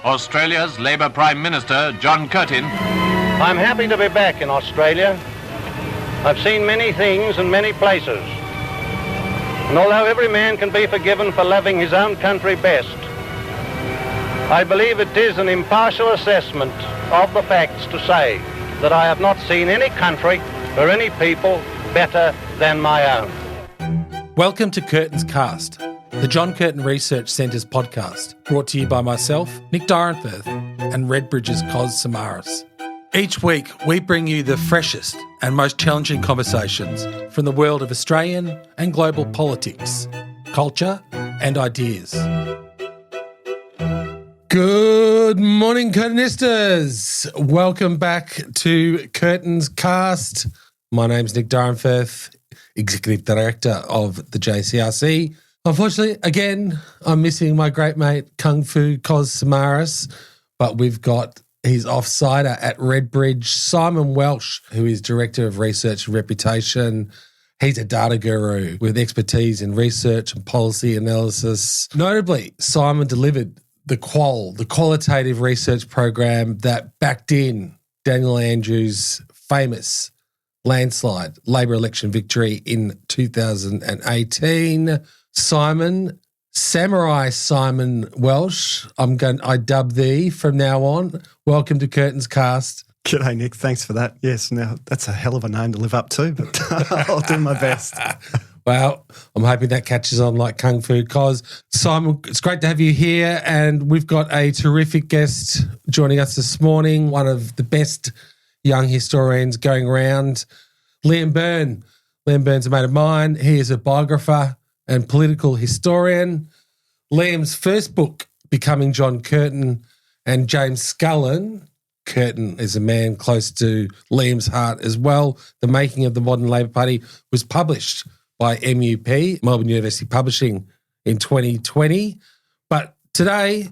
Australia's Labour Prime Minister, John Curtin. I'm happy to be back in Australia. I've seen many things and many places. And although every man can be forgiven for loving his own country best, I believe it is an impartial assessment of the facts to say that I have not seen any country or any people better than my own. Welcome to Curtin's Cast, the John Curtin Research Centre's podcast, brought to you by myself, Nick Dyrenfirth, and Redbridge's Cos Samaras. Each week, we bring you the freshest and most challenging conversations from the world of Australian and global politics, culture, and ideas. Good morning, Curtinistas. Welcome back to Curtin's Cast. My name's Nick Dyrenfirth, Executive Director of the JCRC. Unfortunately, again, I'm missing my great mate, Kung Fu Cos Samaras, but we've got his offsider at Redbridge, Simon Welsh, who is Director of Research and Reputation. He's a data guru with expertise in research and policy analysis. Notably, Simon delivered the qualitative research program that backed in Daniel Andrews' famous landslide Labor election victory in 2018. Simon, Samurai Simon Welsh, I dub thee from now on. Welcome to Curtin's Cast. G'day, Nick. Thanks for that. Yes, now that's a hell of a name to live up to, but I'll do my best. Well, I'm hoping that catches on like Kung Fu Cos. Simon, it's great to have you here, and we've got a terrific guest joining us this morning, one of the best young historians going around, Liam Byrne. Liam Byrne's a mate of mine. He is a biographer and political historian. Liam's first book, Becoming John Curtin, and James Scullin. Curtin is a man close to Liam's heart as well. The Making of the Modern Labor Party was published by MUP, Melbourne University Publishing, in 2020. But today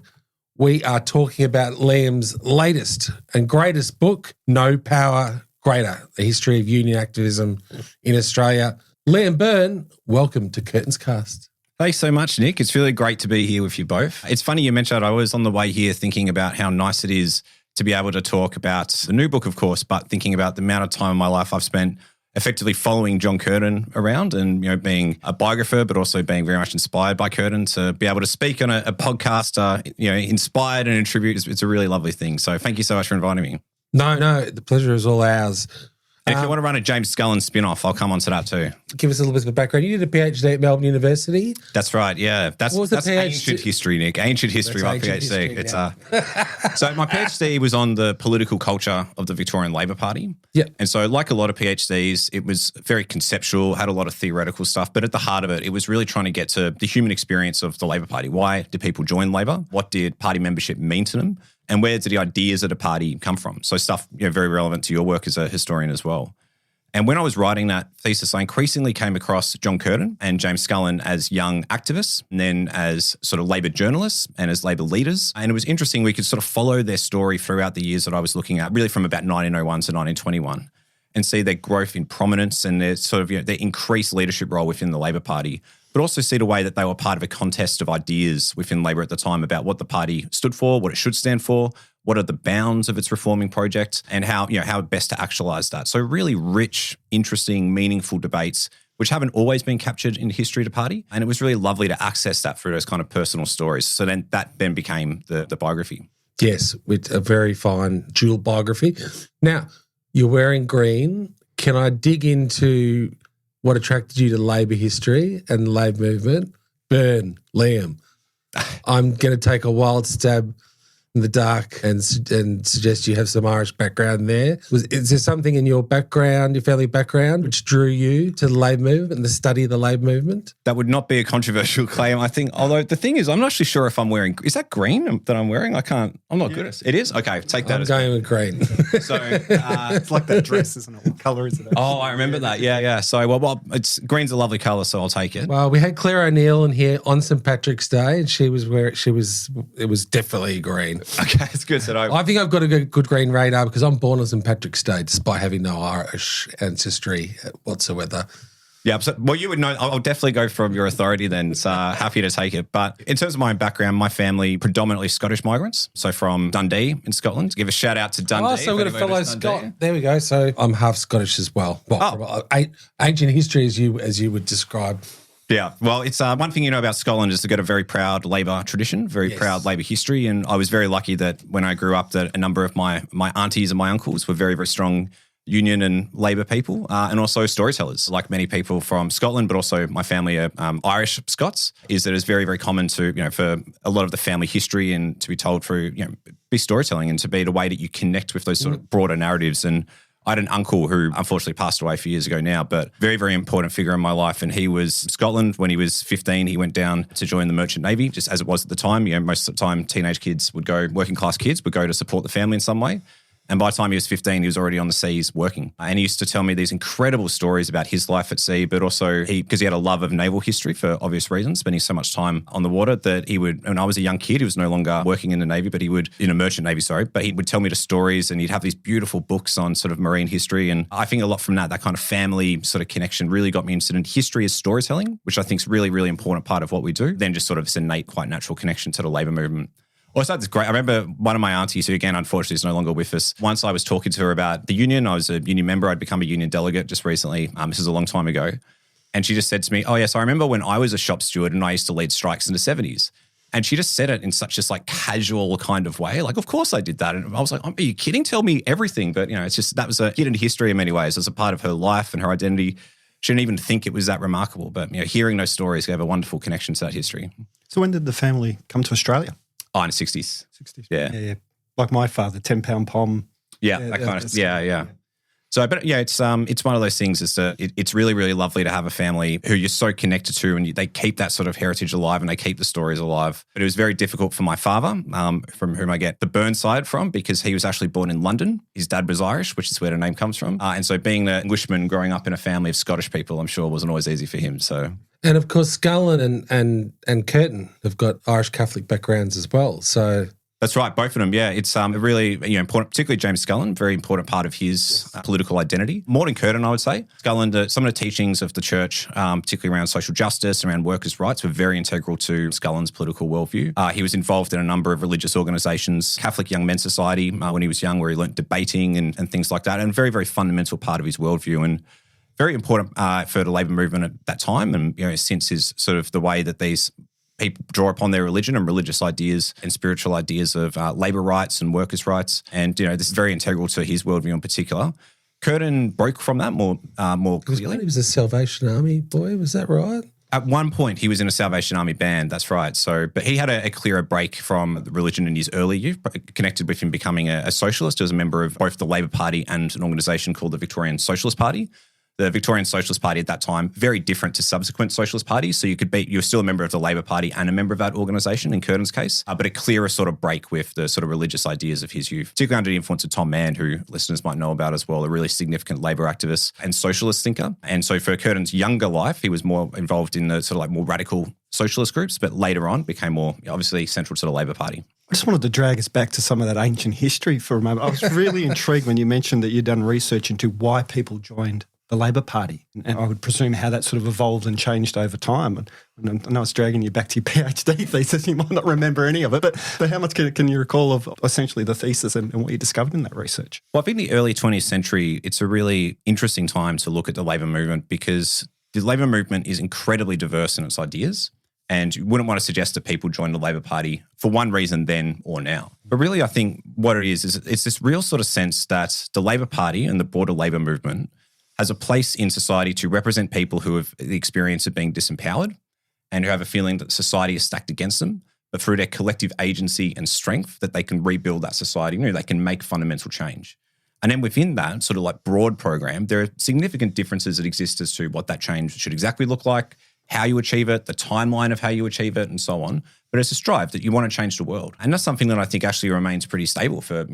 we are talking about Liam's latest and greatest book, No Power Greater, The History of Union Activism in Australia. Liam Byrne, welcome to Curtin's Cast. Thanks so much, Nick. It's really great to be here with you both. It's funny you mentioned I was on the way here thinking about how nice it is to be able to talk about the new book, of course, but thinking about the amount of time in my life I've spent effectively following John Curtin around and, being a biographer, but also being very much inspired by Curtin. To be able to speak on a podcast, inspired and in tribute, it's a really lovely thing. So thank you so much for inviting me. No, the pleasure is all ours. And if you want to run a James Scullin spin-off, I'll come on to that too. Give us a little bit of a background. You did a PhD at Melbourne University. That's right, yeah. That's ancient history, Nick. Ancient history, my PhD. So my PhD was on the political culture of the Victorian Labor Party. Yeah. And so like a lot of PhDs, it was very conceptual, had a lot of theoretical stuff, but at the heart of it, it was really trying to get to the human experience of the Labor Party. Why did people join Labor? What did party membership mean to them? And where did the ideas of the party come from? So stuff very relevant to your work as a historian as well. And when I was writing that thesis, I increasingly came across John Curtin and James Scullin as young activists, and then as sort of Labor journalists and as Labor leaders. And it was interesting, we could sort of follow their story throughout the years that I was looking at, really from about 1901 to 1921, and see their growth in prominence and their sort of their increased leadership role within the Labor Party, but also see the way that they were part of a contest of ideas within Labor at the time about what the party stood for, what it should stand for, what are the bounds of its reforming project, and how best to actualise that. So really rich, interesting, meaningful debates which haven't always been captured in the history of the party. And it was really lovely to access that through those kind of personal stories. So then that became the biography. Yes, with a very fine dual biography. Now, you're wearing green. Can I dig into what attracted you to Labor history and the Labor movement? Byrne, Liam. I'm going to take a wild stab in the dark and suggest you have some Irish background there. Is there something in your background, your family background, which drew you to the Labor movement and the study of the Labor movement? That would not be a controversial claim, I think. Although the thing is, I'm not actually sure if I'm wearing. Is that green that I'm wearing? I'm not good at it. It is? Okay, take that. I'm going with green. So it's like that dress, isn't it? What colour is it? Oh, I remember that. Yeah. So well, green's a lovely colour, so I'll take it. Well, we had Claire O'Neill in here on St. Patrick's Day, and it was definitely green. Okay, it's good. So I think I've got a good green radar because I'm born on St. Patrick's Day, despite having no Irish ancestry whatsoever. Yeah, so, well, you would know. I'll definitely go from your authority then. So happy to take it. But in terms of my background, my family predominantly Scottish migrants. So from Dundee in Scotland. Give a shout out to Dundee. Oh, so we've got a fellow Scot. There we go. So I'm half Scottish as well. Well, ancient history as you would describe. Yeah, well, it's one thing you know about Scotland is they've got a very proud Labor tradition, very proud Labor history. And I was very lucky that when I grew up that a number of my aunties and my uncles were very, very strong Union and Labor people and also storytellers, like many people from Scotland, but also my family are Irish Scots, is that it's very, very common to, for a lot of the family history and to be told through, be storytelling and to be the way that you connect with those sort of broader narratives. And I had an uncle who unfortunately passed away a few years ago now, but very, very important figure in my life. And he was in Scotland. When he was 15, he went down to join the Merchant Navy, just as it was at the time. Most of the time, teenage kids would go, working class kids would go to support the family in some way. And by the time he was 15, he was already on the seas working. And he used to tell me these incredible stories about his life at sea, but also because he had a love of naval history for obvious reasons, spending so much time on the water that he would, when I was a young kid, he was no longer working in the Navy, but he would, in a merchant Navy, but he would tell me the stories and he'd have these beautiful books on sort of marine history. And I think a lot from that kind of family sort of connection really got me interested in history as storytelling, which I think is really, really important part of what we do. Then just sort of this innate, quite natural connection to the Labor movement. Also, that's great. I remember one of my aunties, who again, unfortunately, is no longer with us. Once I was talking to her about the union. I was a union member. I'd become a union delegate just recently. This is a long time ago. And she just said to me, oh, yes, I remember when I was a shop steward and I used to lead strikes in the 70s. And she just said it in such just casual kind of way. Of course I did that. And I was like, are you kidding? Tell me everything. But, it's just that was a hidden history in many ways. It was a part of her life and her identity. She didn't even think it was that remarkable. But, hearing those stories gave a wonderful connection to that history. So when did the family come to Australia? Oh, in the 60s. 60s. Yeah. Yeah. Like my father, 10-pound pom. Yeah, that kind of, yeah. So, but yeah, it's one of those things is that it's really, really lovely to have a family who you're so connected to and they keep that sort of heritage alive and they keep the stories alive. But it was very difficult for my father, from whom I get the Byrne side from, because he was actually born in London. His dad was Irish, which is where the name comes from. And so being an Englishman growing up in a family of Scottish people, I'm sure wasn't always easy for him. So. And of course, Scullin and Curtin have got Irish Catholic backgrounds as well. So that's right, both of them. Yeah, it's really important, particularly James Scullin, very important part of his political identity. More than Curtin, I would say. Scullin, some of the teachings of the church, particularly around social justice, around workers' rights, were very integral to Scullin's political worldview. He was involved in a number of religious organisations, Catholic Young Men's Society when he was young, where he learnt debating and things like that, and a very, very fundamental part of his worldview. And very important for the Labor movement at that time, and since is sort of the way that these people draw upon their religion and religious ideas and spiritual ideas of labour rights and workers' rights, and this is very integral to his worldview in particular. Curtin broke from that more clearly. He was a Salvation Army boy, was that right? At one point, he was in a Salvation Army band, that's right. So, but he had a clearer break from religion in his early youth, connected with him becoming a socialist as a member of both the Labor Party and an organisation called the Victorian Socialist Party. The Victorian Socialist Party at that time, very different to subsequent socialist parties. So you were still a member of the Labor Party and a member of that organisation in Curtin's case, but a clearer sort of break with the sort of religious ideas of his youth, particularly under the influence of Tom Mann, who listeners might know about as well, a really significant Labor activist and socialist thinker. And so for Curtin's younger life, he was more involved in the sort of more radical socialist groups, but later on became more obviously central to the Labor Party. I just wanted to drag us back to some of that ancient history for a moment. I was really intrigued when you mentioned that you'd done research into why people joined the Labor Party, and I would presume how that sort of evolved and changed over time. And I know it's dragging you back to your PhD thesis. You might not remember any of it, but how much can you recall of essentially the thesis and what you discovered in that research? Well, I think the early 20th century, it's a really interesting time to look at the Labor movement because the Labor movement is incredibly diverse in its ideas. And you wouldn't want to suggest that people join the Labor Party for one reason then or now. But really, I think what it is it's this real sort of sense that the Labor Party and the broader Labor movement has a place in society to represent people who have the experience of being disempowered and who have a feeling that society is stacked against them, but through their collective agency and strength that they can rebuild that society, they can make fundamental change. And then within that sort of broad program, there are significant differences that exist as to what that change should exactly look like, how you achieve it, the timeline of how you achieve it, and so on. But it's a strive that you want to change the world. And that's something that I think actually remains pretty stable for,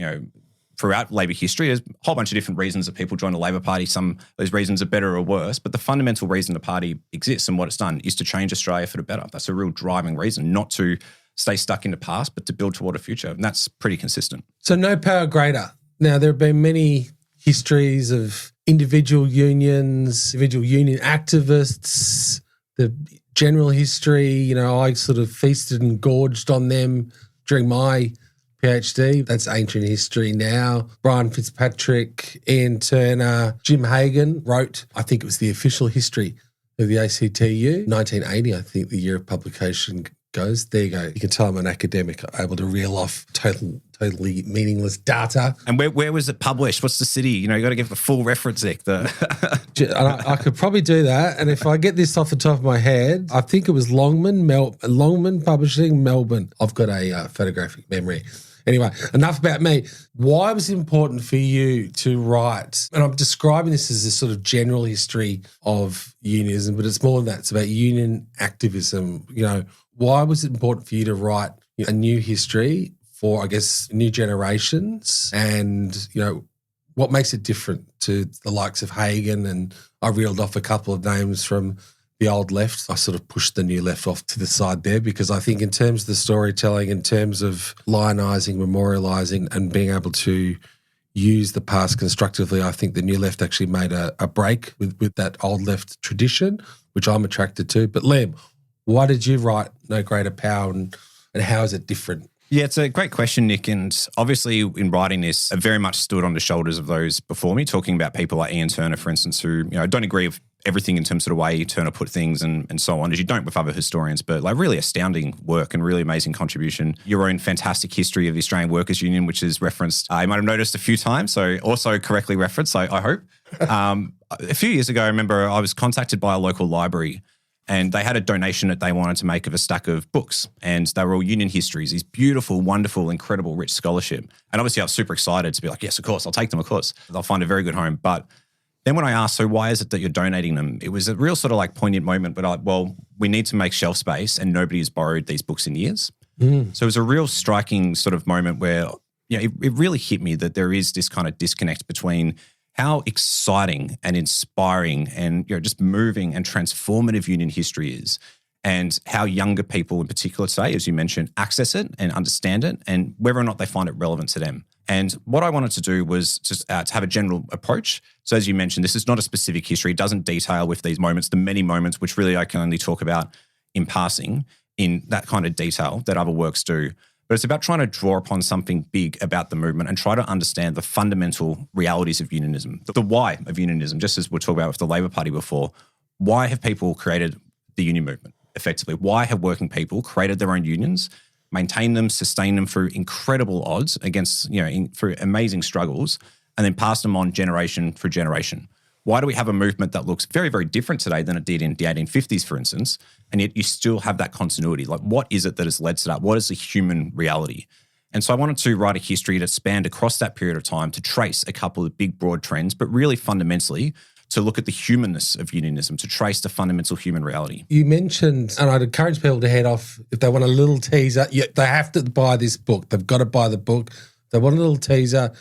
throughout Labor history. There's a whole bunch of different reasons that people join the Labor Party. Some of those reasons are better or worse, but the fundamental reason the party exists and what it's done is to change Australia for the better. That's a real driving reason, not to stay stuck in the past, but to build toward a future. And that's pretty consistent. So no power greater. Now, there have been many histories of individual unions, individual union activists, the general history. You know, I sort of feasted and gorged on them during my PhD. That's ancient history now. Brian Fitzpatrick, Ian Turner, Jim Hagan wrote, I think it was the official history of the ACTU, 1980, I think the year of publication goes. There you go. You can tell I'm an academic, able to reel off totally meaningless data. And where was it published? What's the city? You know, you got to give the full reference, Nick. I could probably do that. And if I get this off the top of my head, I think it was Longman Publishing, Melbourne. I've got a photographic memory. Anyway, enough about me. Why was it important for you to write? And I'm describing this as a sort of general history of unionism, but it's more than that. It's about union activism. You know, why was it important for you to write a new history for, I guess, new generations? And, you know, what makes it different to the likes of Hagan? And I reeled off a couple of names from the old left. I sort of pushed the new left off to the side there because I think in terms of the storytelling, in terms of lionising, memorialising and being able to use the past constructively, I think the new left actually made a break with that old left tradition, which I'm attracted to. But Liam, why did you write No Greater Power and how is it different? Yeah, it's a great question, Nick. And obviously in writing this, I very much stood on the shoulders of those before me, talking about people like Ian Turner, for instance, who, you know, don't agree with everything in terms of the way Turner put things and so on, as you don't with other historians, but like really astounding work and really amazing contribution. Your own fantastic history of the Australian Workers' Union, which is referenced, you might have noticed a few times, so also correctly referenced, I hope. A few years ago, I remember I was contacted by a local library and they had a donation that they wanted to make of a stack of books. And they were all union histories, these beautiful, wonderful, incredible, rich scholarship. And obviously I was super excited to be like, yes, of course, I'll take them, of course. They'll find a very good home. But then when I asked, so why is it that you're donating them? It was a real sort of like poignant moment, but we need to make shelf space and nobody has borrowed these books in years. So it was a real striking sort of moment where, you know, it really hit me that there is this kind of disconnect between how exciting and inspiring and, you know, just moving and transformative union history is and how younger people in particular today, as you mentioned, access it and understand it and whether or not they find it relevant to them. And what I wanted to do was just to have a general approach. So as you mentioned, this is not a specific history. It doesn't detail with these moments, the many moments, which really I can only talk about in passing in that kind of detail that other works do. But it's about trying to draw upon something big about the movement and try to understand the fundamental realities of unionism, the why of unionism, just as we're talking about with the Labor Party before. Why have people created the union movement effectively? Why have working people created their own unions, maintain them, sustain them through incredible odds against, you know, through amazing struggles, and then pass them on generation for generation? Why do we have a movement that looks very, very different today than it did in the 1850s, for instance, and yet you still have that continuity? Like, what is it that has led to that? What is the human reality? And so I wanted to write a history that spanned across that period of time to trace a couple of big, broad trends, but really fundamentally to look at the humanness of unionism, to trace the fundamental human reality. You mentioned, and I'd encourage people to head off, if they want a little teaser, they have to buy this book. They've got to buy the book. If they want a little teaser,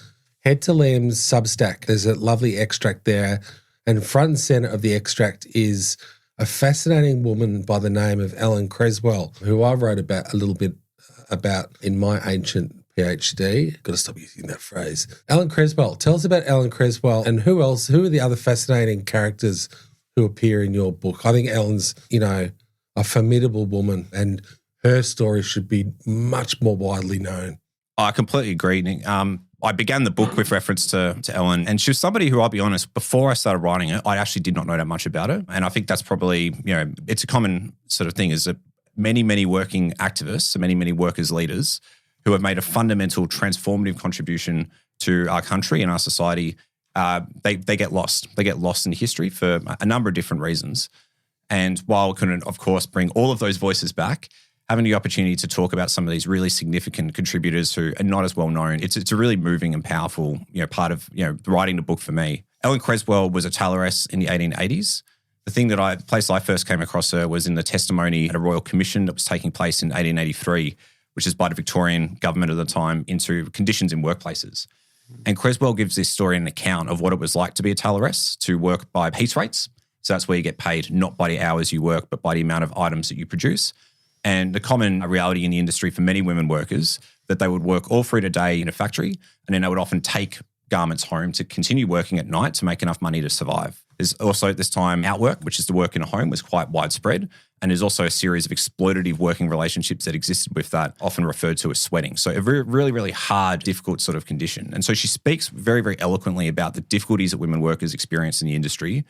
head to Liam's Substack. There's a lovely extract there. And front and centre of the extract is a fascinating woman by the name of Ellen Creswell, who I wrote about a little bit about in my ancient PhD. Got to stop using that phrase. Ellen Creswell. Tell us about Ellen Creswell and who else? Who are the other fascinating characters who appear in your book? I think Ellen's, you know, a formidable woman and her story should be much more widely known. I completely agree, Nick. I began the book with reference to Ellen, and she was somebody who, I'll be honest, before I started writing it, I actually did not know that much about her. And I think that's probably, you know, it's a common sort of thing is that many, many working activists, many, many workers' leaders who have made a fundamental transformative contribution to our country and our society, they get lost. They get lost in history for a number of different reasons. And while we couldn't, of course, bring all of those voices back, having the opportunity to talk about some of these really significant contributors who are not as well known, it's a really moving and powerful, you know, part of, you know, writing the book for me. Ellen Creswell was a Tayloress in the 1880s. The place I first came across her was in the testimony at a royal commission that was taking place in 1883, which is by the Victorian government at the time, into conditions in workplaces. And Creswell gives this story an account of what it was like to be a Tayloress, to work by piece rates. So that's where you get paid not by the hours you work, but by the amount of items that you produce. And the common reality in the industry for many women workers that they would work all through the day in a factory, and then they would often take garments home to continue working at night to make enough money to survive. There's also at this time outwork, which is the work in a home, was quite widespread. And there's also a series of exploitative working relationships that existed with that, often referred to as sweating. So a really, really hard, difficult sort of condition. And so she speaks very, very eloquently about the difficulties that women workers experience in the industry.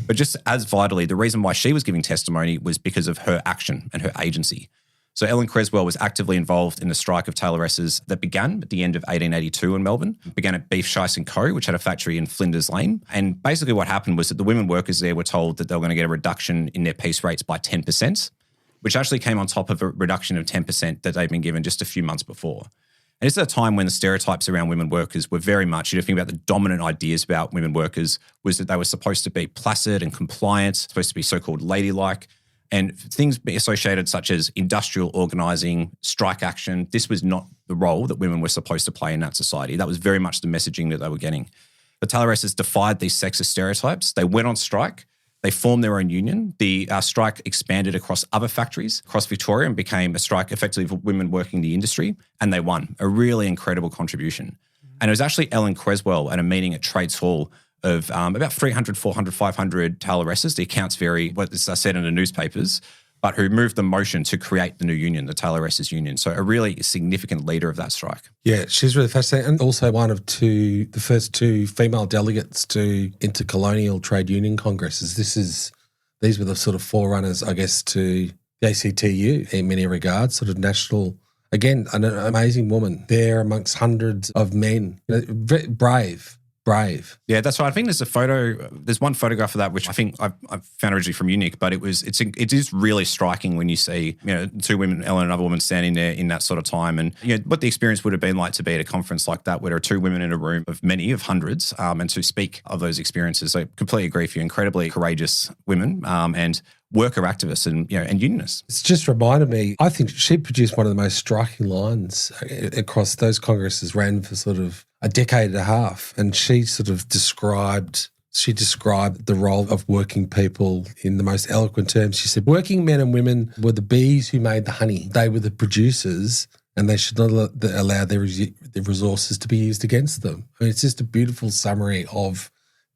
But just as vitally, the reason why she was giving testimony was because of her action and her agency. So Ellen Creswell was actively involved in the strike of tailoresses that began at the end of 1882 in Melbourne. It began at Beef Shice & Co., which had a factory in Flinders Lane. And basically what happened was that the women workers there were told that they were going to get a reduction in their piece rates by 10%, which actually came on top of a reduction of 10% that they'd been given just a few months before. And it's at a time when the stereotypes around women workers were very much, you know, think about the dominant ideas about women workers was that they were supposed to be placid and compliant, supposed to be so-called ladylike, and things associated such as industrial organising, strike action. This was not the role that women were supposed to play in that society. That was very much the messaging that they were getting. The tailoresses defied these sexist stereotypes. They went on strike. They formed their own union. The strike expanded across other factories across Victoria and became a strike effectively for women working the industry, and they won. A really incredible contribution. And it was actually Ellen Creswell at a meeting at Trades Hall of about 300, 400, 500 tailoresses. The accounts vary, what I said in the newspapers, but who moved the motion to create the new union, the Tailoresses Union. So a really significant leader of that strike. Yeah, she's really fascinating. And also one of the first two female delegates to intercolonial trade union congresses. These were the sort of forerunners, I guess, to the ACTU in many regards, sort of national. Again, an amazing woman there amongst hundreds of men. You know, very brave. Yeah, that's right. I think there's a photo. There's one photograph of that which I think I found originally from Unique, but it is really striking when you see, you know, two women, Ellen and another woman, standing there in that sort of time, and you know what the experience would have been like to be at a conference like that, where there are two women in a room of hundreds, and to speak of those experiences. I completely agree with you. Incredibly courageous women, and worker activists and unionists. It's just reminded me, I think she produced one of the most striking lines across those congresses, ran for sort of a decade and a half, and she sort of described the role of working people in the most eloquent terms. She said, working men and women were the bees who made the honey. They were the producers, and they should not allow their resources to be used against them. I mean, it's just a beautiful summary of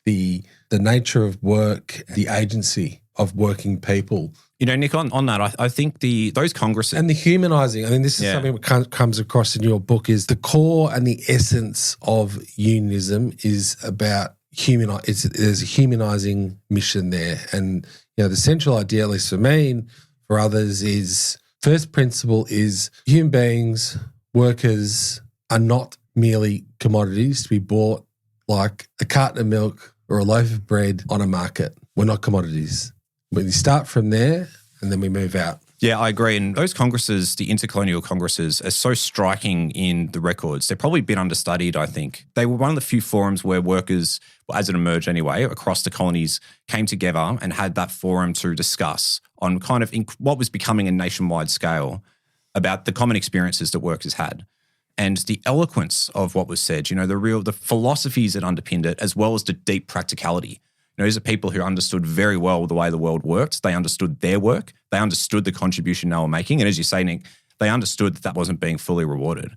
the nature of work, the agency of working people. You know, Nick, on that, I think those congresses... And the humanising, I mean, this is something that comes across in your book, is the core and the essence of unionism is about there's a humanising mission there. And, you know, the central idea, at least for me and for others, is first principle is human beings, workers, are not merely commodities to be bought like a carton of milk or a loaf of bread on a market. We're not commodities. We start from there and then we move out. Yeah, I agree. And those congresses, the intercolonial congresses, are so striking in the records. They're probably a bit understudied, I think. They were one of the few forums where workers, as it emerged anyway, across the colonies came together and had that forum to discuss on kind of what was becoming a nationwide scale about the common experiences that workers had. And the eloquence of what was said, you know, the philosophies that underpinned it, as well as the deep practicality. You know, these are people who understood very well the way the world worked. They understood their work. They understood the contribution they were making. And as you say, Nick, they understood that wasn't being fully rewarded.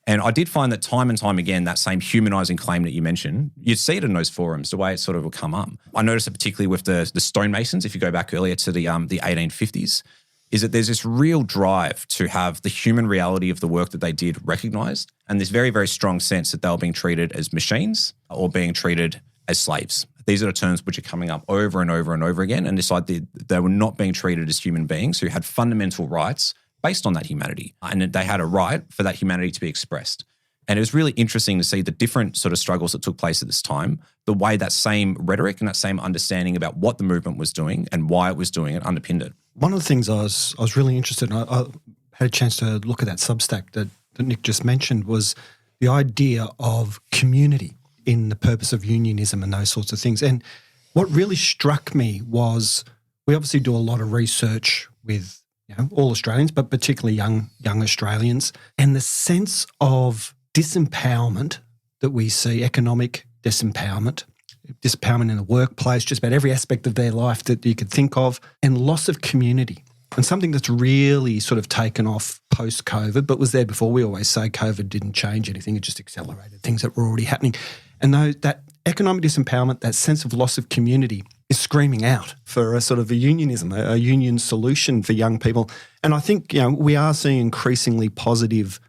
And I did find that time and time again, that same humanising claim that you mentioned, you'd see it in those forums, the way it sort of would come up. I noticed it particularly with the stonemasons, if you go back earlier to the 1850s, is that there's this real drive to have the human reality of the work that they did recognised, and this very, very strong sense that they were being treated as machines or being treated as slaves. These are the terms which are coming up over and over and over again, and this idea that they were not being treated as human beings who had fundamental rights based on that humanity, and that they had a right for that humanity to be expressed. And it was really interesting to see the different sort of struggles that took place at this time, the way that same rhetoric and that same understanding about what the movement was doing and why it was doing it underpinned it. One of the things I was really interested in, I had a chance to look at that Substack that Nick just mentioned, was the idea of community in the purpose of unionism and those sorts of things. And what really struck me was we obviously do a lot of research with all Australians, but particularly young Australians, and the sense of disempowerment that we see, economic disempowerment in the workplace, just about every aspect of their life that you could think of, and loss of community. And something that's really sort of taken off post-COVID, but was there before. We always say COVID didn't change anything. It just accelerated things that were already happening. And that economic disempowerment, that sense of loss of community is screaming out for a sort of a unionism, a union solution for young people. And I think, we are seeing increasingly positive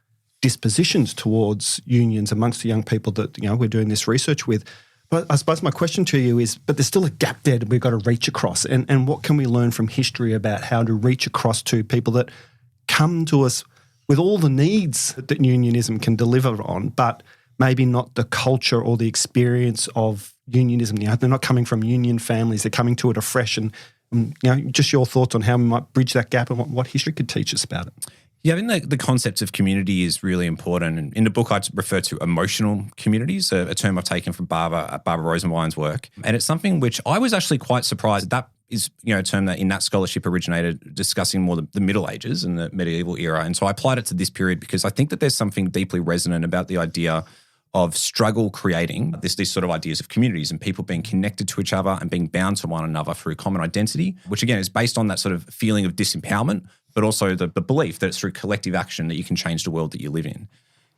dispositions towards unions amongst the young people that, we're doing this research with. But I suppose my question to you is, but there's still a gap there that we've got to reach across. And what can we learn from history about how to reach across to people that come to us with all the needs that unionism can deliver on, but maybe not the culture or the experience of unionism. They're not coming from union families. They're coming to it afresh. And just your thoughts on how we might bridge that gap and what history could teach us about it. Yeah, I think the concept of community is really important. And in the book, I refer to emotional communities, a term I've taken from Barbara Rosenwein's work. And it's something which I was actually quite surprised that is, a term that in that scholarship originated discussing more the Middle Ages and the medieval era. And so I applied it to this period because I think that there's something deeply resonant about the idea of struggle creating these sort of ideas of communities and people being connected to each other and being bound to one another through common identity, which again is based on that sort of feeling of disempowerment, but also the belief that it's through collective action that you can change the world that you live in.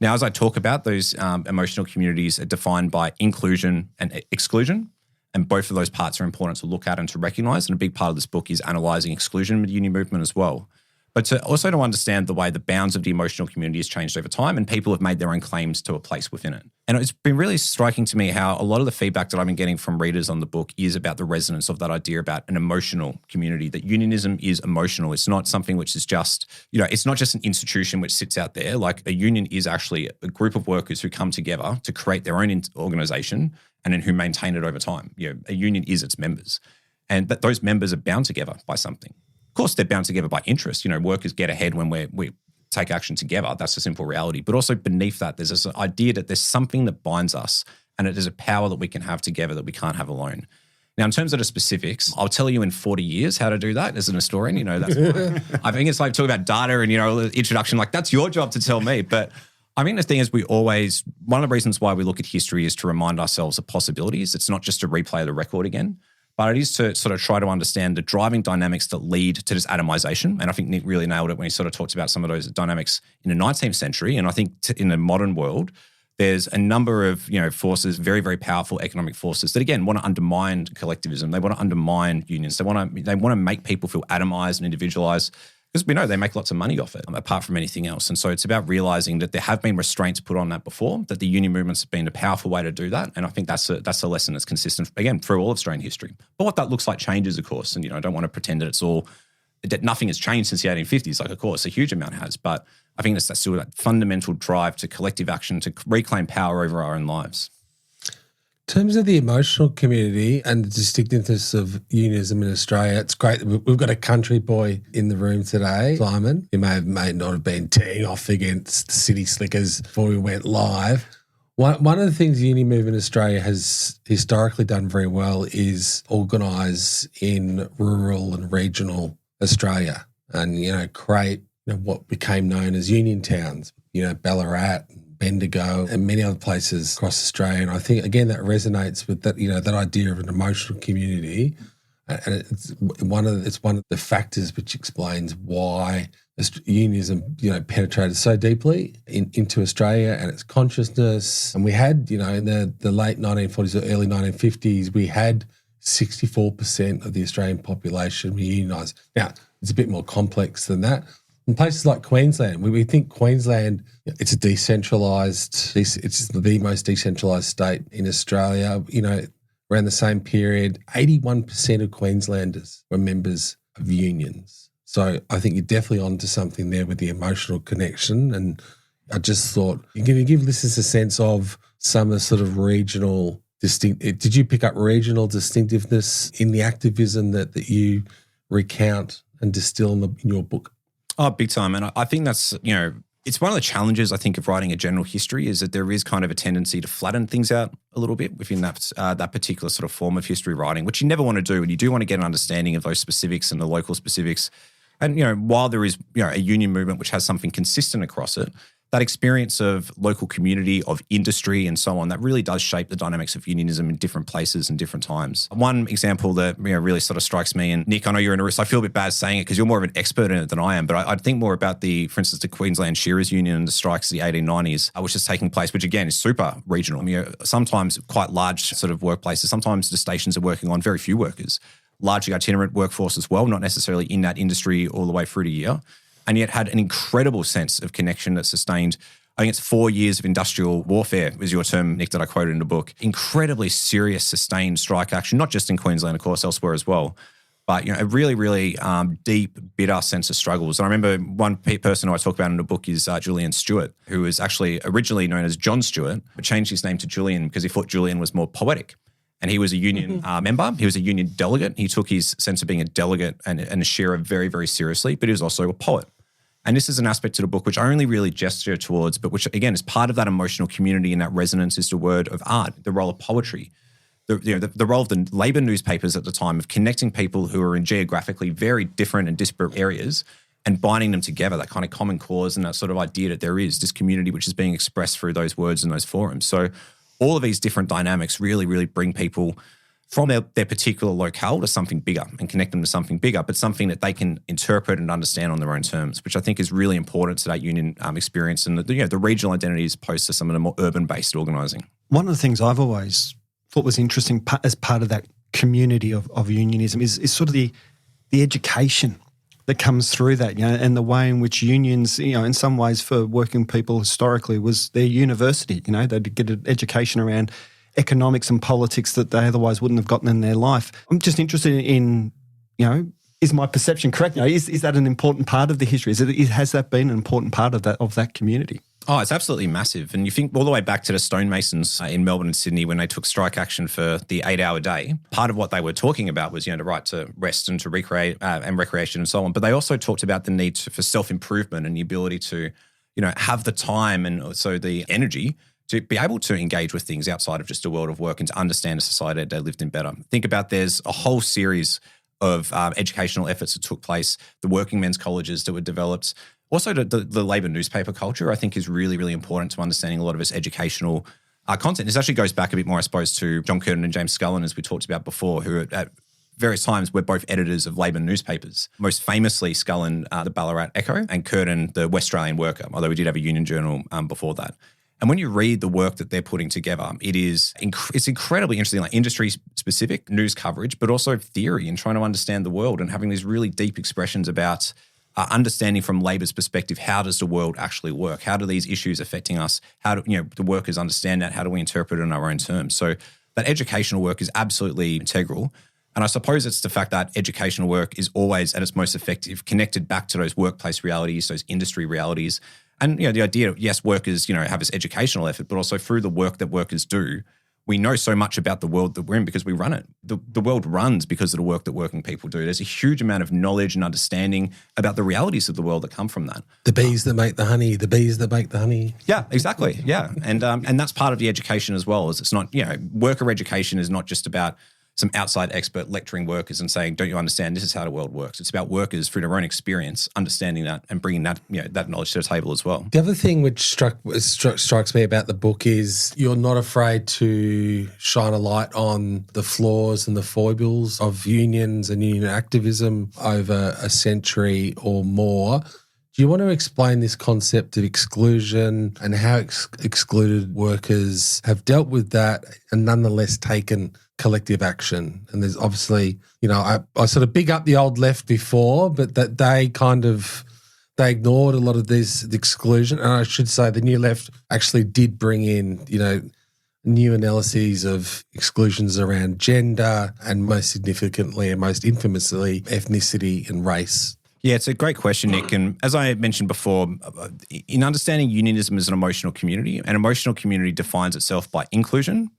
Now, as I talk about, those emotional communities are defined by inclusion and exclusion, and both of those parts are important to look at and to recognise, and a big part of this book is analysing exclusion in the union movement as well. But to understand the way the bounds of the emotional community has changed over time and people have made their own claims to a place within it. And it's been really striking to me how a lot of the feedback that I've been getting from readers on the book is about the resonance of that idea about an emotional community, that unionism is emotional. It's not something which is just, it's not just an institution which sits out there. Like a union is actually a group of workers who come together to create their own organisation and then who maintain it over time. A union is its members. And but those members are bound together by something. Of course, they're bound together by interest. Workers get ahead when we take action together. That's a simple reality. But also beneath that, there's this idea that there's something that binds us and it is a power that we can have together that we can't have alone. Now, in terms of the specifics, I'll tell you in 40 years how to do that as an historian. That's fine. I think it's like talking about data and, introduction, like that's your job to tell me. But I think the thing is one of the reasons why we look at history is to remind ourselves of possibilities. It's not just to replay the record again. But it is to sort of try to understand the driving dynamics that lead to this atomization. And I think Nick really nailed it when he sort of talks about some of those dynamics in the 19th century. And I think in the modern world, there's a number of forces, very, very powerful economic forces that, again, want to undermine collectivism. They want to undermine unions. They want to make people feel atomized and individualized. Because we know they make lots of money off it, apart from anything else. And so it's about realizing that there have been restraints put on that before, that the union movements have been a powerful way to do that. And I think that's a lesson that's consistent, again, through all of Australian history. But what that looks like changes, of course. And, I don't want to pretend that nothing has changed since the 1850s. Like, of course, a huge amount has. But I think that's still that fundamental drive to collective action, to reclaim power over our own lives. In terms of the emotional community and the distinctiveness of unionism in Australia, it's great. We've got a country boy in the room today, Simon. He may not have been teeing off against City Slickers before we went live. One of the things the union movement in Australia has historically done very well is organise in rural and regional Australia and, create what became known as union towns, Ballarat, Bendigo and many other places across Australia. And I think, again, that resonates with that, that idea of an emotional community. And it's one of the factors which explains why unionism, penetrated so deeply into Australia and its consciousness. And we had, in the late 1940s or early 1950s, we had 64% of the Australian population unionised. Now, it's a bit more complex than that. In places like Queensland, we think Queensland, it's a decentralised, it's the most decentralised state in Australia. Around the same period, 81% of Queenslanders were members of unions. So I think you're definitely onto something there with the emotional connection. And I just thought, you're going to give listeners a sense of some of the sort of regional did you pick up regional distinctiveness in the activism that you recount and distill in your book? Oh, big time. And I think that's, it's one of the challenges, I think, of writing a general history is that there is kind of a tendency to flatten things out a little bit within that particular sort of form of history writing, which you never want to do. And you do want to get an understanding of those specifics and the local specifics. And, while there is, a union movement which has something consistent across it, that experience of local community, of industry and so on, that really does shape the dynamics of unionism in different places and different times. One example that really sort of strikes me, and Nick, I know you're in a risk, I feel a bit bad saying it because you're more of an expert in it than I am, but I'd think more about for instance, the Queensland Shearers Union and the strikes of the 1890s, which is taking place, which again is super regional. Sometimes quite large sort of workplaces, sometimes the stations are working on very few workers, largely itinerant workforce as well, not necessarily in that industry all the way through the year, and yet had an incredible sense of connection that sustained. I think it's 4 years of industrial warfare, was your term, Nick, that I quoted in the book. Incredibly serious, sustained strike action, not just in Queensland, of course, elsewhere as well. But a really, really deep, bitter sense of struggles. And I remember one person who I talk about in the book is Julian Stewart, who was actually originally known as John Stewart, but changed his name to Julian because he thought Julian was more poetic. And he was a union member. He was a union delegate. He took his sense of being a delegate and a shearer very, very seriously, but he was also a poet. And this is an aspect of the book which I only really gesture towards, but which, again, is part of that emotional community and that resonance is the word of art, the role of poetry, the role of the Labor newspapers at the time of connecting people who are in geographically very different and disparate areas and binding them together, that kind of common cause and that sort of idea that there is this community which is being expressed through those words and those forums. So all of these different dynamics really, really bring people from their particular locale to something bigger and connect them to something bigger, but something that they can interpret and understand on their own terms, which I think is really important to that union experience and the regional identity as opposed to some of the more urban-based organising. One of the things I've always thought was interesting as part of that community of unionism is sort of the education that comes through that, and the way in which unions, in some ways for working people historically was their university. They'd get an education around economics and politics that they otherwise wouldn't have gotten in their life. I'm just interested in, is my perception correct? Is that an important part of the history? Has that been an important part of that community? Oh, it's absolutely massive. And you think all the way back to the stonemasons in Melbourne and Sydney when they took strike action for the 8-hour day, part of what they were talking about was, the right to rest and to recreate and recreation and so on. But they also talked about the need for self-improvement and the ability to, have the time and also the energy to be able to engage with things outside of just a world of work and to understand a society that they lived in better. Think about there's a whole series of educational efforts that took place, the working men's colleges that were developed. Also, the Labor newspaper culture, I think, is really, really important to understanding a lot of its educational content. This actually goes back a bit more, I suppose, to John Curtin and James Scullin, as we talked about before, who at various times were both editors of Labor newspapers. Most famously, Scullin, the Ballarat Echo, and Curtin, the West Australian Worker, although we did have a union journal before that. And when you read the work that they're putting together, it's incredibly interesting, like industry-specific news coverage, but also theory and trying to understand the world and having these really deep expressions about understanding from Labor's perspective, how does the world actually work? How do these issues affecting us? How do the workers understand that? How do we interpret it in our own terms? So that educational work is absolutely integral. And I suppose it's the fact that educational work is always at its most effective, connected back to those workplace realities, those industry realities. And, the idea of, yes, workers, have this educational effort, but also through the work that workers do, we know so much about the world that we're in because we run it. The world runs because of the work that working people do. There's a huge amount of knowledge and understanding about the realities of the world that come from that. The bees that make the honey, the bees that make the honey. Yeah, exactly. Yeah. And that's part of the education as well, is it's not, worker education is not just about some outside expert lecturing workers and saying, don't you understand, this is how the world works. It's about workers through their own experience, understanding that and bringing that, that knowledge to the table as well. The other thing which strikes me about the book is you're not afraid to shine a light on the flaws and the foibles of unions and union activism over a century or more. Do you want to explain this concept of exclusion and how excluded workers have dealt with that and nonetheless taken collective action? And there's obviously, I sort of big up the old left before, but that they ignored a lot of the exclusion. And I should say the new left actually did bring in, new analyses of exclusions around gender and most significantly and most infamously ethnicity and race. Yeah, it's a great question, Nick. And as I mentioned before, in understanding unionism as an emotional community, an emotional community defines itself by inclusion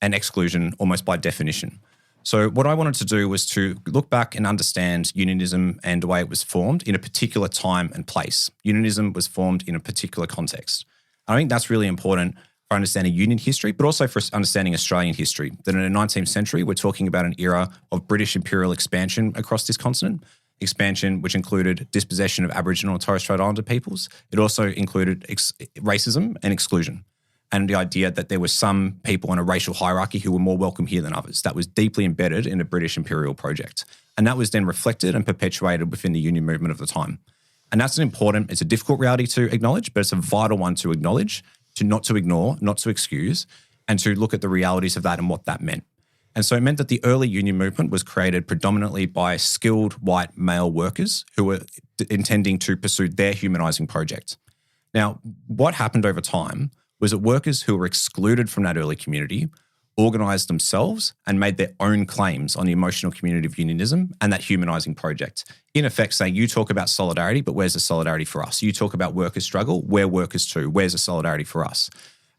and exclusion almost by definition. So what I wanted to do was to look back and understand unionism and the way it was formed in a particular time and place. Unionism was formed in a particular context. I think that's really important for understanding union history, but also for understanding Australian history. That in the 19th century, we're talking about an era of British imperial expansion across this continent. expansion, which included dispossession of Aboriginal and Torres Strait Islander peoples. It also included racism and exclusion, and the idea that there were some people in a racial hierarchy who were more welcome here than others. That was deeply embedded in the British imperial project. And that was then reflected and perpetuated within the union movement of the time. And that's it's a difficult reality to acknowledge, but it's a vital one to acknowledge, not to ignore, not to excuse, and to look at the realities of that and what that meant. And so it meant that the early union movement was created predominantly by skilled white male workers who were intending to pursue their humanising project. Now, what happened over time was that workers who were excluded from that early community organised themselves and made their own claims on the emotional community of unionism and that humanising project. In effect, saying, you talk about solidarity, but where's the solidarity for us? You talk about workers' struggle, we're workers too. Where's the solidarity for us?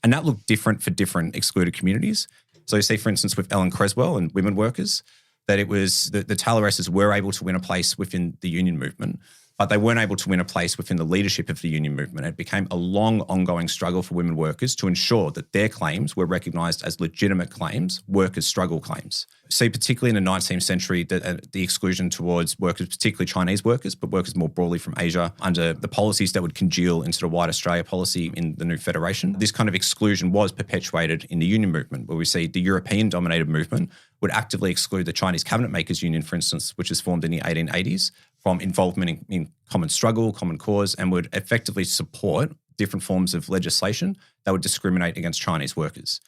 And that looked different for different excluded communities. So you see, for instance, with Ellen Creswell and women workers, that it was the Talaresses were able to win a place within the union movement, but they weren't able to win a place within the leadership of the union movement. It became a long, ongoing struggle for women workers to ensure that their claims were recognised as legitimate claims, workers' struggle claims. See, particularly in the 19th century, the exclusion towards workers, particularly Chinese workers, but workers more broadly from Asia, under the policies that would congeal into the white Australia policy in the new federation. This kind of exclusion was perpetuated in the union movement, where we see the European-dominated movement would actively exclude the Chinese Cabinet Makers Union, for instance, which was formed in the 1880s, from involvement in common struggle, common cause, and would effectively support different forms of legislation that would discriminate against Chinese workers.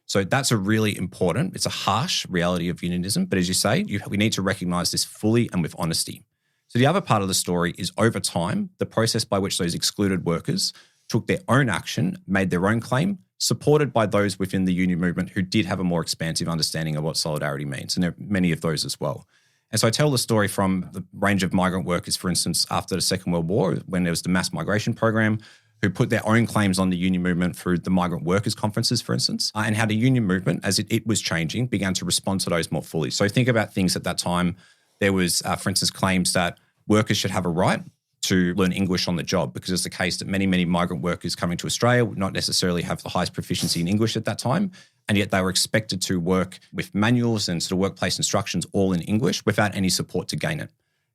So that's a really important, it's a harsh reality of unionism, but as you say, we need to recognise this fully and with honesty. So the other part of the story is, over time, the process by which those excluded workers took their own action, made their own claim, supported by those within the union movement who did have a more expansive understanding of what solidarity means, and there are many of those as well. And so I tell the story from the range of migrant workers, for instance, after the Second World War, when there was the mass migration program, who put their own claims on the union movement through the migrant workers conferences, for instance, and how the union movement, as it was changing, began to respond to those more fully. So think about things at that time. There was, for instance, claims that workers should have a right to learn English on the job, because it's the case that many, many migrant workers coming to Australia would not necessarily have the highest proficiency in English at that time, and yet they were expected to work with manuals and sort of workplace instructions all in English without any support to gain it.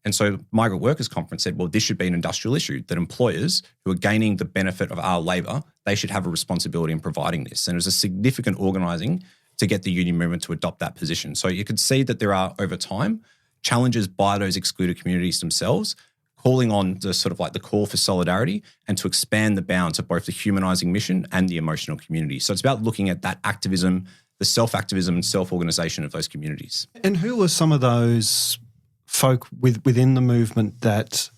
And so the Migrant Workers Conference said, well, this should be an industrial issue, that employers who are gaining the benefit of our labour, they should have a responsibility in providing this. And it was a significant organising to get the union movement to adopt that position. So you could see that there are, over time, challenges by those excluded communities themselves, calling on the sort of like the call for solidarity and to expand the bounds of both the humanising mission and the emotional community. So it's about looking at that activism, the self-activism and self-organisation of those communities. And who were some of those folk within the movement that,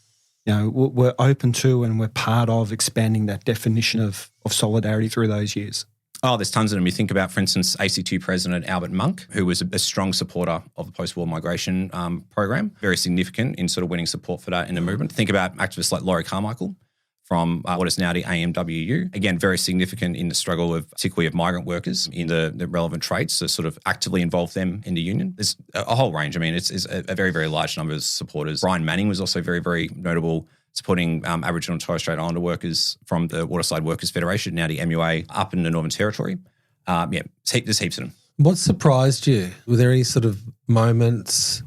you know, were open to and were part of expanding that definition of solidarity through those years? Oh, there's tons of them. You think about, for instance, ACTU President Albert Monk, who was a strong supporter of the post-war migration program, very significant in sort of winning support for that in the movement. Think about activists like Laurie Carmichael from what is now the AMWU. Again, very significant in the struggle of, particularly of migrant workers in the relevant trades, to sort of actively involve them in the union. There's a whole range. I mean, it's a very, very large number of supporters. Brian Manning was also very, very notable, supporting Aboriginal and Torres Strait Islander workers from the Waterside Workers Federation, now the MUA, up in the Northern Territory. There's heaps of them. What surprised you? Were there any sort of moments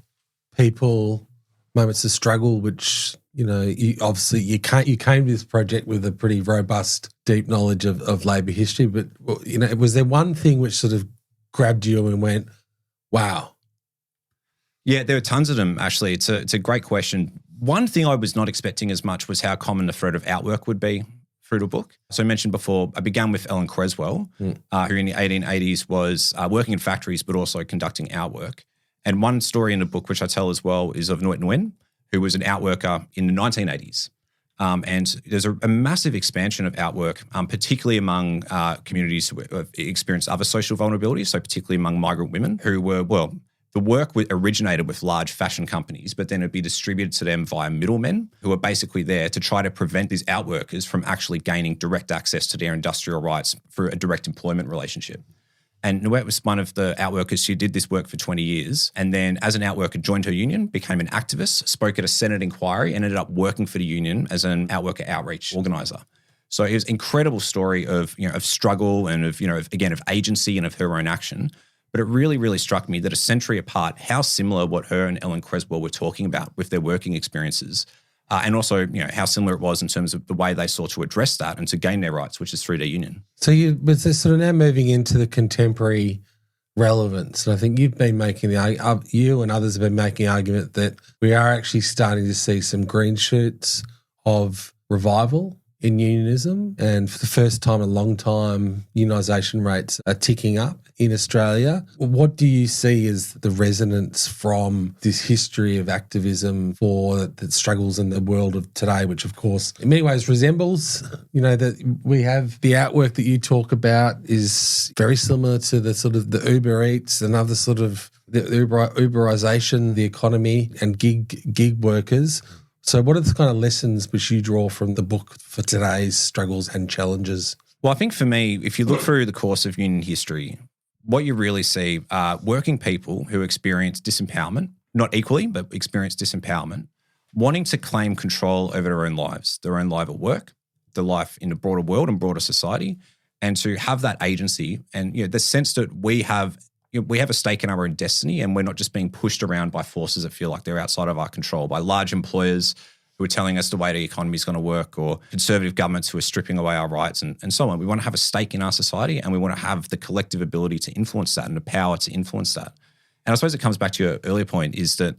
of struggle, which, you know, you came to this project with a pretty robust, deep knowledge of labour history, but, you know, was there one thing which sort of grabbed you and went, wow? Yeah, there are tons of them, actually. It's a great question. One thing I was not expecting as much was how common the thread of outwork would be through the book. So I mentioned before, I began with Ellen Creswell, who in the 1880s was working in factories but also conducting outwork. And one story in the book, which I tell as well, is of Nguyen Nguyen, who was an outworker in the 1980s. And there's a massive expansion of outwork, particularly among communities who have experienced other social vulnerabilities, so particularly among migrant women who were, the work originated with large fashion companies, but then it'd be distributed to them via middlemen who are basically there to try to prevent these outworkers from actually gaining direct access to their industrial rights through a direct employment relationship. And Nguyen was one of the outworkers. She did this work for 20 years, and then as an outworker joined her union, became an activist, spoke at a Senate inquiry, and ended up working for the union as an outworker outreach organiser. So it was an incredible story of struggle and of agency and of her own action. But it really, really struck me that a century apart, how similar what her and Ellen Creswell were talking about with their working experiences, and also how similar it was in terms of the way they sought to address that and to gain their rights, which is through their union. So but they're sort of now moving into the contemporary relevance, and I think you've been making you and others have been making the argument that we are actually starting to see some green shoots of revival in unionism, and for the first time in a long time, unionisation rates are ticking up in Australia. What do you see as the resonance from this history of activism for the struggles in the world of today, which of course in many ways resembles, that we have the outwork that you talk about is very similar to the sort of the Uber Eats and other sort of the Uberization, the economy and gig workers. So what are the kind of lessons which you draw from the book for today's struggles and challenges? Well, I think for me, if you look through the course of union history, what you really see are working people who experience disempowerment, not equally, but experience disempowerment, wanting to claim control over their own lives, their own life at work, their life in the broader world and broader society, and to have that agency and the sense that we have a stake in our own destiny, and we're not just being pushed around by forces that feel like they're outside of our control, by large employers who are telling us the way the economy is going to work, or conservative governments who are stripping away our rights and so on. We want to have a stake in our society, and we want to have the collective ability to influence that and the power to influence that. And I suppose it comes back to your earlier point, is that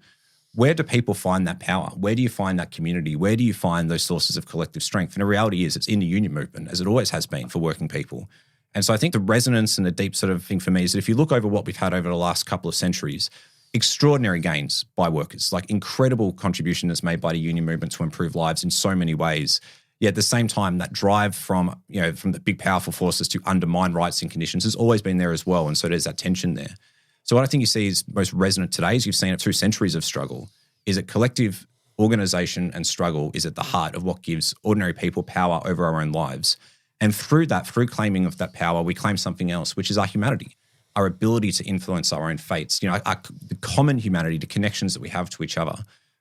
where do people find that power? Where do you find that community? Where do you find those sources of collective strength? And the reality is it's in the union movement, as it always has been for working people. And so I think the resonance and the deep sort of thing for me is that if you look over what we've had over the last couple of centuries, extraordinary gains by workers, like incredible contribution that's made by the union movement to improve lives in so many ways. Yet at the same time, that drive from the big powerful forces to undermine rights and conditions has always been there as well. And so there's that tension there. So what I think you see is most resonant today, as you've seen it through centuries of struggle, is that collective organisation and struggle is at the heart of what gives ordinary people power over our own lives. And through that, through claiming of that power, we claim something else, which is our humanity, our ability to influence our own fates, the common humanity, the connections that we have to each other.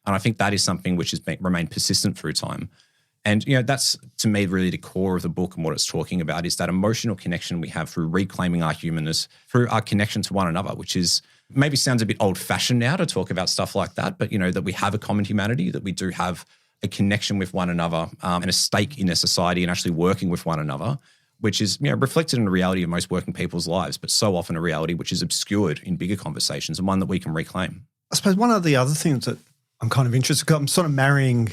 And I think that is something which has remained persistent through time. And, that's, to me, really the core of the book and what it's talking about is that emotional connection we have through reclaiming our humanness, through our connection to one another, which is maybe sounds a bit old-fashioned now to talk about stuff like that, but, that we have a common humanity, that we do have a connection with one another and a stake in a society and actually working with one another, which is reflected in the reality of most working people's lives, but so often a reality which is obscured in bigger conversations and one that we can reclaim. I suppose one of the other things that I'm kind of interested in, I'm sort of marrying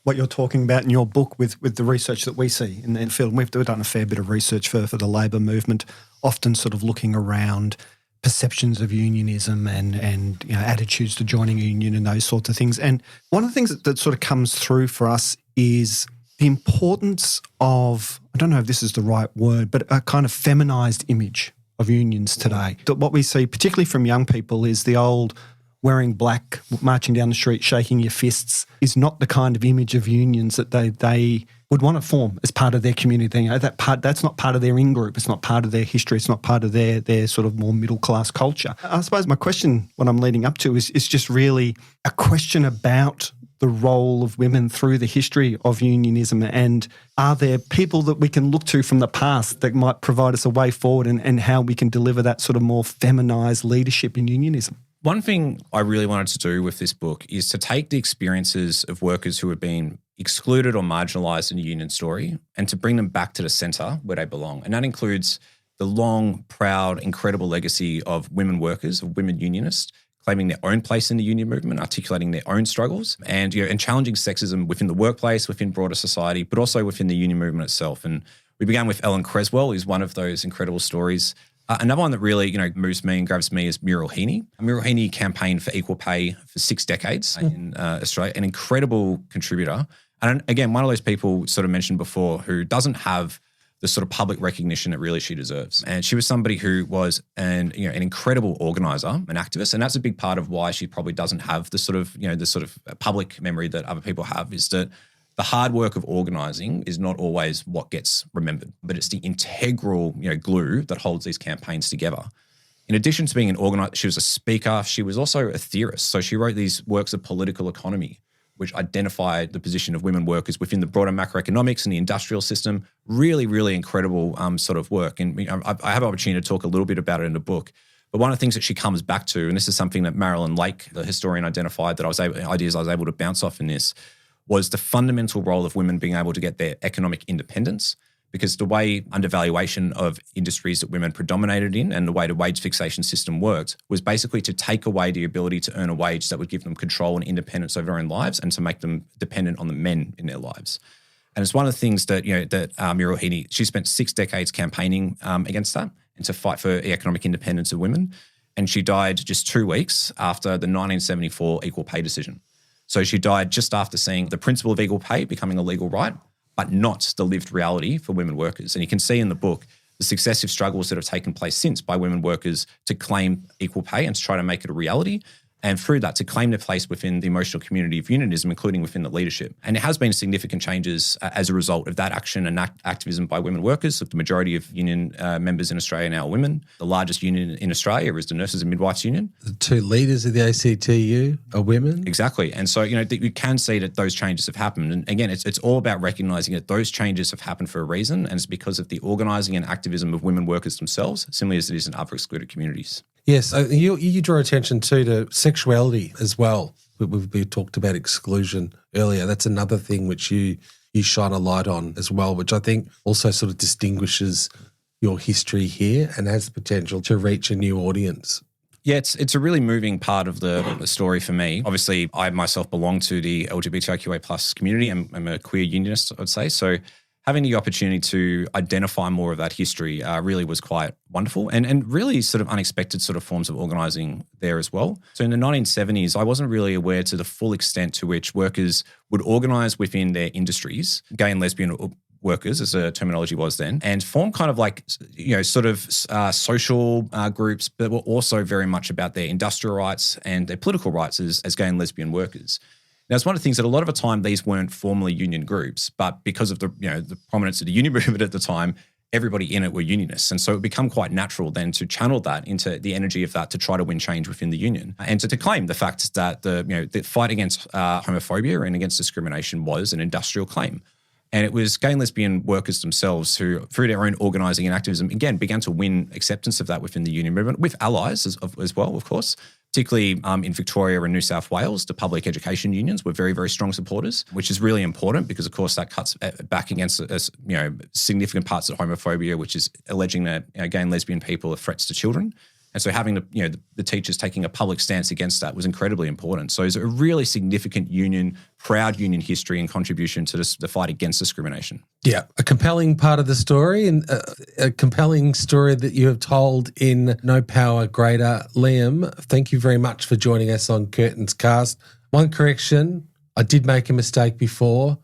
what you're talking about in your book with the research that we see in the field. We've done a fair bit of research for the labour movement, often sort of looking around perceptions of unionism and attitudes to joining a union and those sorts of things. And one of the things that sort of comes through for us is the importance of, I don't know if this is the right word, but a kind of feminised image of unions today. What we see, particularly from young people, is the old wearing black, marching down the street, shaking your fists, is not the kind of image of unions that they would want to form as part of their community. That's not part of their in-group. It's not part of their history. It's not part of their sort of more middle-class culture. I suppose my question, what I'm leading up to, is just really a question about the role of women through the history of unionism, and are there people that we can look to from the past that might provide us a way forward and how we can deliver that sort of more feminised leadership in unionism? One thing I really wanted to do with this book is to take the experiences of workers who have been excluded or marginalised in a union story and to bring them back to the centre where they belong. And that includes the long, proud, incredible legacy of women workers, of women unionists, claiming their own place in the union movement, articulating their own struggles, and challenging sexism within the workplace, within broader society, but also within the union movement itself. And we began with Ellen Creswell, who's one of those incredible stories. Another one that really, moves me and grabs me is Muriel Heaney. Muriel Heaney campaigned for equal pay for 6 decades in Australia, an incredible contributor. And again, one of those people sort of mentioned before who doesn't have the sort of public recognition that really she deserves. And she was somebody who was an incredible organizer, an activist, and that's a big part of why she probably doesn't have the sort of public memory that other people have, is that the hard work of organising is not always what gets remembered, but it's the integral glue that holds these campaigns together. In addition to being an organizer, she was a speaker. She was also a theorist. So she wrote these works of political economy, which identified the position of women workers within the broader macroeconomics and the industrial system. Really, really incredible sort of work. And I have an opportunity to talk a little bit about it in the book. But one of the things that she comes back to, and this is something that Marilyn Lake, the historian, identified that ideas I was able to bounce off in this, was the fundamental role of women being able to get their economic independence. Because the way undervaluation of industries that women predominated in and the way the wage fixation system worked was basically to take away the ability to earn a wage that would give them control and independence over their own lives and to make them dependent on the men in their lives. And it's one of the things that, Muriel Heaney, she spent 6 decades campaigning against that and to fight for the economic independence of women. And she died just 2 weeks after the 1974 equal pay decision. So she died just after seeing the principle of equal pay becoming a legal right, but not the lived reality for women workers. And you can see in the book the successive struggles that have taken place since by women workers to claim equal pay and to try to make it a reality. And through that, to claim their place within the emotional community of unionism, including within the leadership. And there has been significant changes as a result of that action and activism by women workers. So the majority of union members in Australia now are women. The largest union in Australia is the Nurses and Midwives Union. The 2 leaders of the ACTU are women. Exactly. And so, you can see that those changes have happened. And again, it's all about recognising that those changes have happened for a reason, and it's because of the organising and activism of women workers themselves, similarly as it is in other excluded communities. Yes, you draw attention to sexuality as well. We talked about exclusion earlier. That's another thing which you shine a light on as well, which I think also sort of distinguishes your history here and has the potential to reach a new audience. Yeah, it's a really moving part of the story for me. Obviously, I myself belong to the LGBTIQA plus community. I'm a queer unionist, I'd say. So having the opportunity to identify more of that history really was quite wonderful and really sort of unexpected sort of forms of organising there as well. So in the 1970s, I wasn't really aware to the full extent to which workers would organise within their industries, gay and lesbian workers, as the terminology was then, and form kind of like, social groups, but were also very much about their industrial rights and their political rights as gay and lesbian workers. Now, it's one of the things that a lot of the time these weren't formally union groups, but because of the prominence of the union movement at the time, everybody in it were unionists. And so it became quite natural then to channel that into the energy of that to try to win change within the union and to claim the fact that the fight against homophobia and against discrimination was an industrial claim. And it was gay and lesbian workers themselves who, through their own organising and activism, again, began to win acceptance of that within the union movement, with allies as well, of course. Particularly in Victoria and New South Wales, the public education unions were very, very strong supporters, which is really important because, of course, that cuts back against significant parts of homophobia, which is alleging that gay and lesbian people are threats to children. And so having the teachers taking a public stance against that was incredibly important. So it's a really significant proud union history and contribution to the fight against discrimination. Yeah, a compelling part of the story and a compelling story that you have told in No Power Greater. Liam, thank you very much for joining us on Curtin's Cast. One correction, I did make a mistake before.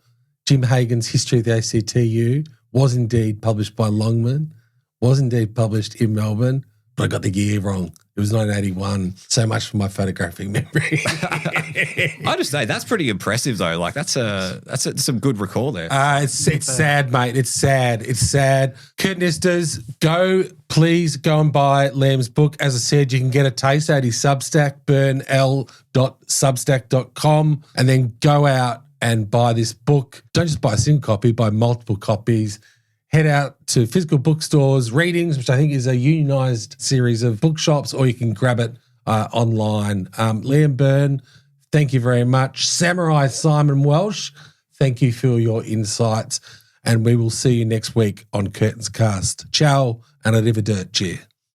Jim Hagan's History of the ACTU was indeed published by Longman, was indeed published in Melbourne, but I got the year wrong. It was 1981. So much for my photographic memory. I just say that's pretty impressive though. Like that's some good recall there. It's sad, mate. It's sad. It's sad. Curtinistas, please go and buy Liam's book. As I said, you can get a taste at his Substack, byrnel.substack.com, and then go out and buy this book. Don't just buy a single copy, buy multiple copies. Head out to physical bookstores, readings, which I think is a unionised series of bookshops, or you can grab it online. Liam Byrne, thank you very much. Samurai Simon Welsh, thank you for your insights. And we will see you next week on Curtin's Cast. Ciao and arrivederci.